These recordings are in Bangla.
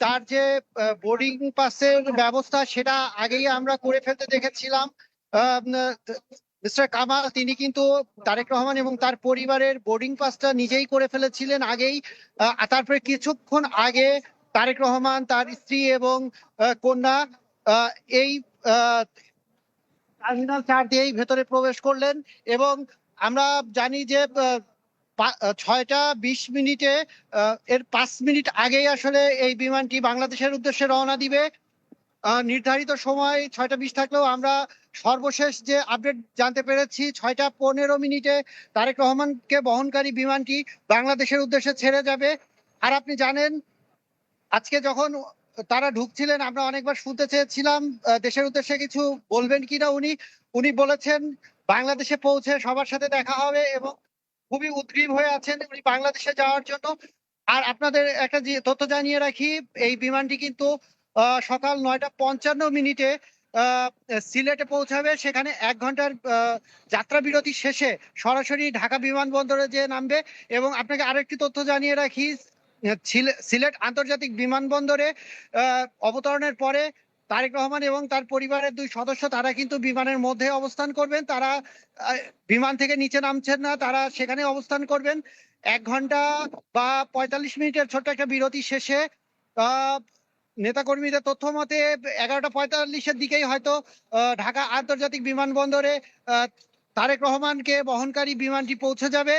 তার যে বোর্ডিং পাসের ব্যবস্থা সেটা আগেই আমরা করে ফেলতে দেখেছিলাম। মিস্টার কামাল তিনি কিন্তু তারেক রহমান এবং তার পরিবারের বোর্ডিং পাসটা নিজেই করে ফেলেছিলেন আগেই। তারপরে কিছুক্ষণ আগে তারেক রহমান, তার স্ত্রী এবং কন্যা এই টার্মিনাল 4 দিয়েই ভেতরে প্রবেশ করলেন। এবং আমরা জানি যে 6টা 20 মিনিটে এর 5 মিনিট আগেই আসলে এই বিমানটি বাংলাদেশের উদ্দেশ্যে রওনা দিবে। নির্ধারিত সময় 6টা 20 থাকলেও আমরা সর্বশেষ যে আপডেট জানতে পেরেছি 6টা 15 মিনিটে তারেক রহমানকে বহনকারী বিমানটি বাংলাদেশের উদ্দেশ্যে ছেড়ে যাবে। আর আপনি জানেন আজকে যখন তারা ঢুকছিলেন আমরা অনেকবার শুনতে চেয়েছিলাম দেশের উদ্দেশ্যে কিছু বলবেন কিনা। উনি বলেছেন বাংলাদেশে পৌঁছে সবার সাথে দেখা হবে এবং খুবই উদ্গ্রীব হয়ে আছেন উনি বাংলাদেশে যাওয়ার জন্য। আর আপনাদের একটা যে তথ্য জানিয়ে রাখি, এই বিমানটি কিন্তু সকাল 9টা 55 মিনিটে সিলেটে পৌঁছাবে। সেখানে 1 ঘন্টার যাত্রা বিরতি শেষে সরাসরি ঢাকা বিমানবন্দরে যে নামবে। এবং আপনাকে আরেকটি তথ্য জানিয়ে রাখি, সিলেট আন্তর্জাতিক বিমানবন্দরে অবতরণের পরে তারেক রহমান এবং তার পরিবারের 2 সদস্য তারা কিন্তু বিমানের মধ্যে অবস্থান করবেন। তারা বিমান থেকে নিচে নামছেন না, তারা সেখানে অবস্থান করবেন। 1 ঘন্টা বা 45 মিনিটের ছোট্ট একটা বিরতি শেষে নেতাকর্মীদের তথ্য মতে 11টা 45-এর দিকেই হয়তো ঢাকা আন্তর্জাতিক বিমানবন্দরে তারেক রহমানকে বহনকারী বিমানটি পৌঁছে যাবে।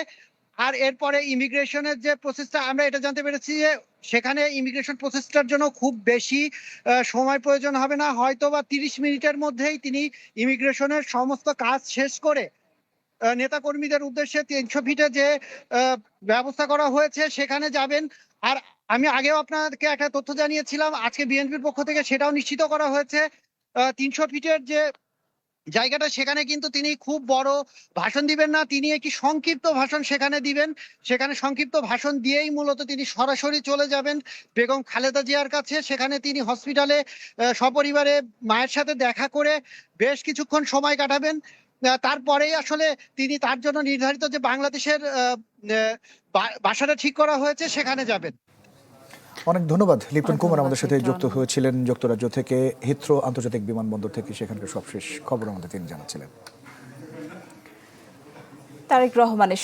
আর এরপরে ইমিগ্রেশনের যে প্রসেসটা আমরা এটা জানতে পেরেছি যে সেখানে ইমিগ্রেশন প্রসেসটার জন্য খুব বেশি সময় প্রয়োজন হবে না, হয়তো বা 30 মিনিটের মধ্যেই তিনি ইমিগ্রেশনের সমস্ত কাজ শেষ করে নেতাকর্মীদের উদ্দেশ্যে 300 ফিটে যে ব্যবস্থা করা হয়েছে সেখানে যাবেন। আর আমি আগেও আপনাকে একটা তথ্য জানিয়েছিলাম, আজকে বিএনপির পক্ষ থেকে সেটাও নিশ্চিত করা হয়েছে। 300 ফিটের যে জায়গাটা সেখানে কিন্তু তিনি খুব বড় ভাষণ দিবেন না, তিনি একটি সংক্ষিপ্ত ভাষণ সেখানে দিবেন। সেখানে সংক্ষিপ্ত ভাষণ দিয়েই মূলত তিনি সরাসরি চলে যাবেন বেগম খালেদা জিয়ার কাছে। সেখানে তিনি হসপিটালে সপরিবারে মায়ের সাথে দেখা করে বেশ কিছুক্ষণ সময় কাটাবেন। তারপরেই আসলে তিনি তার জন্য নির্ধারিত যে বাংলাদেশের বাসাটা ঠিক করা হয়েছে সেখানে যাবেন। অনেক ধন্যবাদ লিপটন কুমার আমাদের সাথে যুক্ত হয়েছিলেন যুক্তরাজ্য থেকে, হিথ্রো আন্তর্জাতিক বিমানবন্দর থেকে সেখানকার সবশেষ খবর আমাদের তিনি জানাচ্ছিলেন। তারেক রহমানের